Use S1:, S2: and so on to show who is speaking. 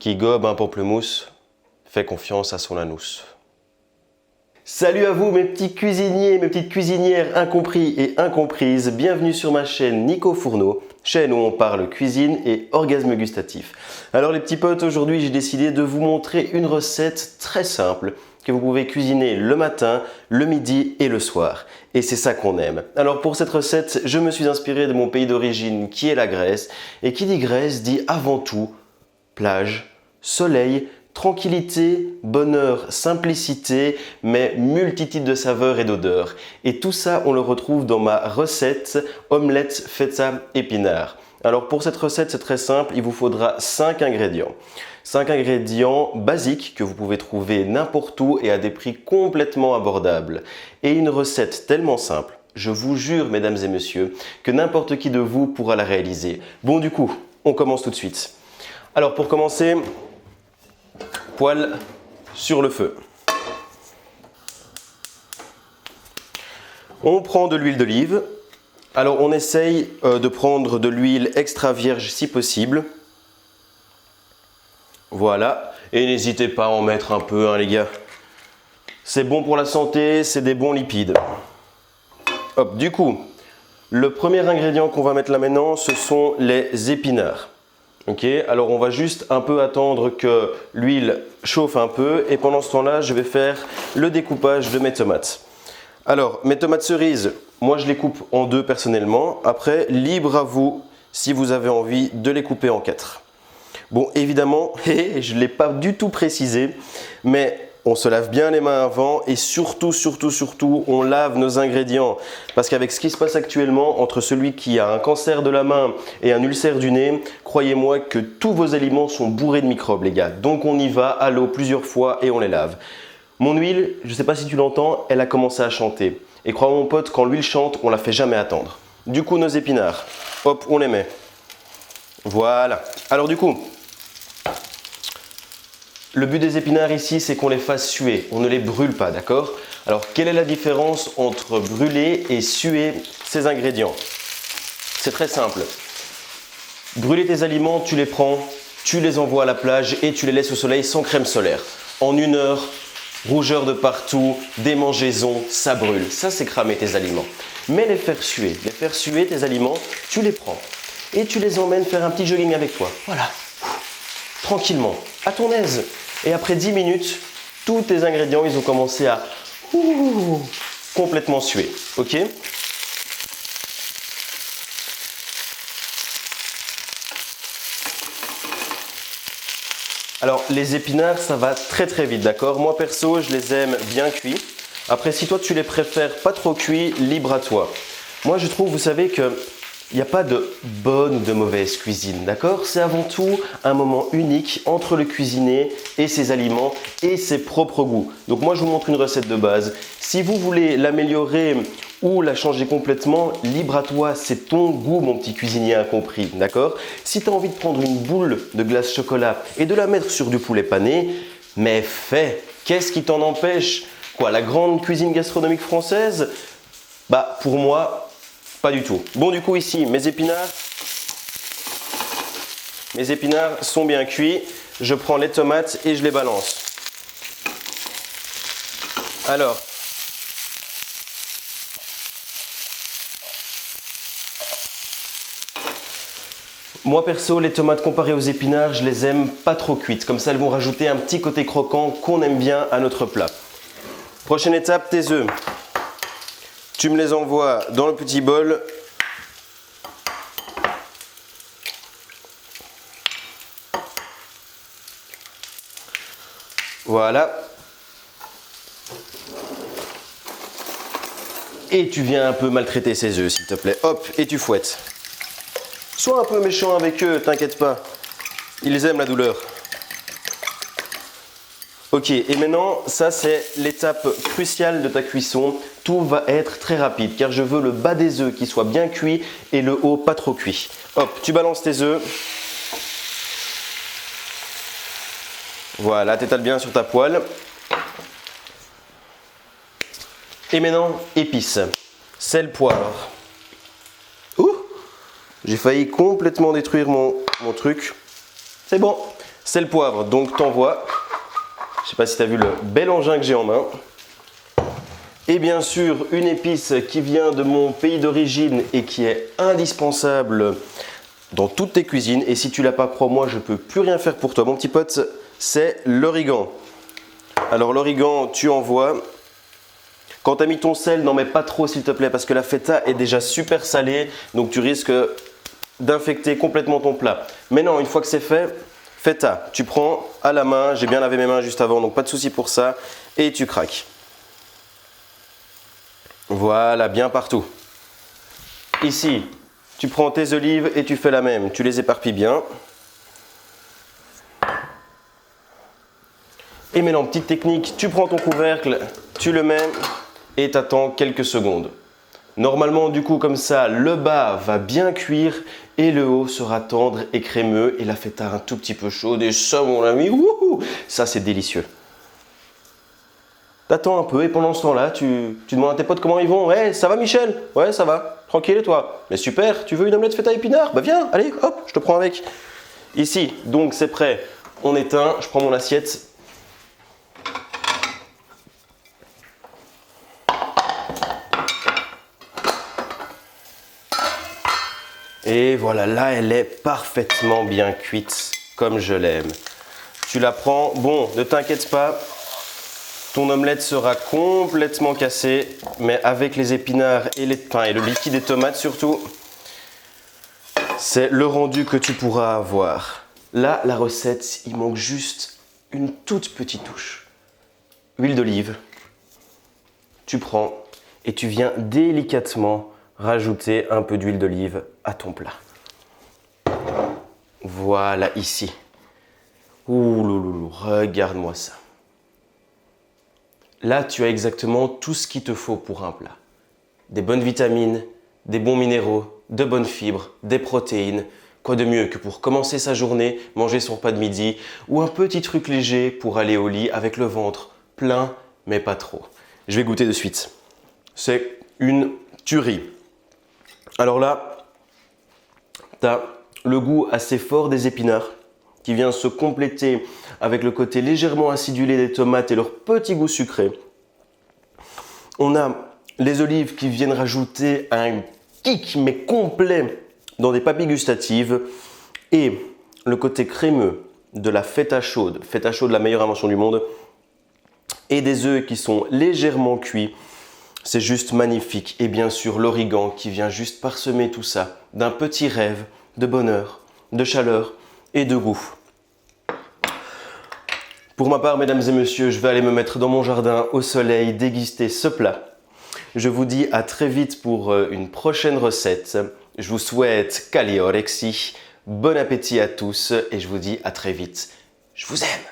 S1: Qui gobe un pamplemousse, fait confiance à son anus. Salut à vous mes petits cuisiniers, mes petites cuisinières incompris et incomprises. Bienvenue sur ma chaîne Nico Fourneau, chaîne où on parle cuisine et orgasme gustatif. Alors les petits potes, aujourd'hui j'ai décidé de vous montrer une recette très simple que vous pouvez cuisiner le matin, le midi et le soir. Et c'est ça qu'on aime. Alors pour cette recette, je me suis inspiré de mon pays d'origine qui est la Grèce. Et qui dit Grèce dit avant tout plage, soleil, tranquillité, bonheur, simplicité, mais multitude de saveurs et d'odeurs. Et tout ça, on le retrouve dans ma recette omelette feta épinards. Alors pour cette recette, c'est très simple, il vous faudra 5 ingrédients. 5 ingrédients basiques que vous pouvez trouver n'importe où et à des prix complètement abordables. Et une recette tellement simple, je vous jure mesdames et messieurs, que n'importe qui de vous pourra la réaliser. Bon du coup, on commence tout de suite. Alors pour commencer, poêle sur le feu. On prend de l'huile d'olive. Alors on essaye de prendre de l'huile extra vierge si possible. Voilà. Et n'hésitez pas à en mettre un peu hein, les gars. C'est bon pour la santé, c'est des bons lipides. Hop, du coup, le premier ingrédient qu'on va mettre là maintenant, ce sont les épinards. Ok, alors on va juste un peu attendre que l'huile chauffe un peu et pendant ce temps-là, je vais faire le découpage de mes tomates. Alors, mes tomates cerises, moi je les coupe en deux personnellement. Après, libre à vous si vous avez envie de les couper en 4. Bon, évidemment, je ne l'ai pas du tout précisé, mais on se lave bien les mains avant et surtout, on lave nos ingrédients. Parce qu'avec ce qui se passe actuellement, entre celui qui a un cancer de la main et un ulcère du nez, croyez-moi que tous vos aliments sont bourrés de microbes, les gars. Donc on y va à l'eau plusieurs fois et on les lave. Mon huile, je ne sais pas si tu l'entends, elle a commencé à chanter. Et crois mon pote, quand l'huile chante, on la fait jamais attendre. Du coup, nos épinards, hop, on les met. Voilà. Alors du coup, le but des épinards ici, c'est qu'on les fasse suer. On ne les brûle pas, d'accord? Alors, quelle est la différence entre brûler et suer ces ingrédients? C'est très simple. Brûler tes aliments, tu les prends, tu les envoies à la plage et tu les laisses au soleil sans crème solaire. En 1 heure, rougeur de partout, démangeaisons, ça brûle. Ça, c'est cramer tes aliments. Mais les faire suer tes aliments, tu les prends et tu les emmènes faire un petit jogging avec toi. Voilà. Tranquillement, à ton aise. Et après 10 minutes, tous tes ingrédients, ils ont commencé à complètement suer. Ok? Alors, les épinards, ça va très vite, d'accord? Moi, perso, je les aime bien cuits. Après, si toi, tu les préfères pas trop cuits, libre à toi. Moi, je trouve, vous savez que il n'y a pas de bonne ou de mauvaise cuisine, d'accord? C'est avant tout un moment unique entre le cuisinier et ses aliments et ses propres goûts. Donc moi, je vous montre une recette de base. Si vous voulez l'améliorer ou la changer complètement, libre à toi, c'est ton goût, mon petit cuisinier incompris, d'accord? Si tu as envie de prendre une boule de glace chocolat et de la mettre sur du poulet pané, mais fais! Qu'est-ce qui t'en empêche? Quoi, la grande cuisine gastronomique française? Bah, pour moi, pas du tout. Bon, du coup, ici, mes épinards sont bien cuits. Je prends les tomates et je les balance. Alors, moi perso, les tomates comparées aux épinards, je les aime pas trop cuites. Comme ça, elles vont rajouter un petit côté croquant qu'on aime bien à notre plat. Prochaine étape, tes œufs. Tu me les envoies dans le petit bol. Voilà. Et tu viens un peu maltraiter ces œufs, s'il te plaît. Hop, et tu fouettes. Sois un peu méchant avec eux, t'inquiète pas. Ils aiment la douleur. Ok, et maintenant, ça c'est l'étape cruciale de ta cuisson. Tout va être très rapide car je veux le bas des œufs qui soit bien cuit et le haut pas trop cuit. Hop, tu balances tes œufs. Voilà, t'étales bien sur ta poêle. Et maintenant, épices. Sel, poivre. Ouh, j'ai failli complètement détruire mon truc. C'est bon. Sel, poivre, donc t'envoies. Je sais pas si tu as vu le bel engin que j'ai en main. Et bien sûr, une épice qui vient de mon pays d'origine et qui est indispensable dans toutes tes cuisines. Et si tu l'as pas, crois-moi, je peux plus rien faire pour toi, mon petit pote, c'est l'origan. Alors l'origan, tu envoies. Quand tu as mis ton sel, n'en mets pas trop s'il te plaît parce que la feta est déjà super salée, donc tu risques d'infecter complètement ton plat. Mais non, une fois que c'est fait, feta, tu prends à la main, j'ai bien lavé mes mains juste avant, donc pas de souci pour ça, et tu craques. Voilà, bien partout. Ici, tu prends tes olives et tu fais la même, tu les éparpilles bien. Et maintenant, petite technique, tu prends ton couvercle, tu le mets et tu attends quelques secondes. Normalement, du coup, comme ça, le bas va bien cuire et le haut sera tendre et crémeux et la feta un tout petit peu chaude. Et ça, mon ami, wouhou, ça c'est délicieux. T'attends un peu et pendant ce temps-là, tu demandes à tes potes comment ils vont. Ouais, ça va Michel? Ouais, ça va. Tranquille et toi? Mais super, tu veux une omelette feta épinard? Bah viens, allez, hop, je te prends avec. Ici, donc c'est prêt. On éteint, je prends mon assiette. Et voilà, là, elle est parfaitement bien cuite, comme je l'aime. Tu la prends. Bon, ne t'inquiète pas, ton omelette sera complètement cassée, mais avec les épinards et le liquide des tomates surtout, c'est le rendu que tu pourras avoir. Là, la recette, il manque juste une toute petite touche. Huile d'olive, tu prends et tu viens délicatement rajouter un peu d'huile d'olive à ton plat. Voilà, ici. Ouh louloulou, regarde-moi ça. Là, tu as exactement tout ce qu'il te faut pour un plat. Des bonnes vitamines, des bons minéraux, de bonnes fibres, des protéines. Quoi de mieux que pour commencer sa journée, manger son repas de midi ou un petit truc léger pour aller au lit avec le ventre plein, mais pas trop. Je vais goûter de suite. C'est une tuerie. Alors là, tu as le goût assez fort des épinards qui vient se compléter avec le côté légèrement acidulé des tomates et leur petit goût sucré. On a les olives qui viennent rajouter un kick mais complet dans des papilles gustatives et le côté crémeux de la feta chaude, la meilleure invention du monde, et des œufs qui sont légèrement cuits. C'est juste magnifique. Et bien sûr, l'origan qui vient juste parsemer tout ça d'un petit rêve de bonheur, de chaleur et de goût. Pour ma part, mesdames et messieurs, je vais aller me mettre dans mon jardin au soleil, déguster ce plat. Je vous dis à très vite pour une prochaine recette. Je vous souhaite Kali Orexi, bon appétit à tous et je vous dis à très vite. Je vous aime!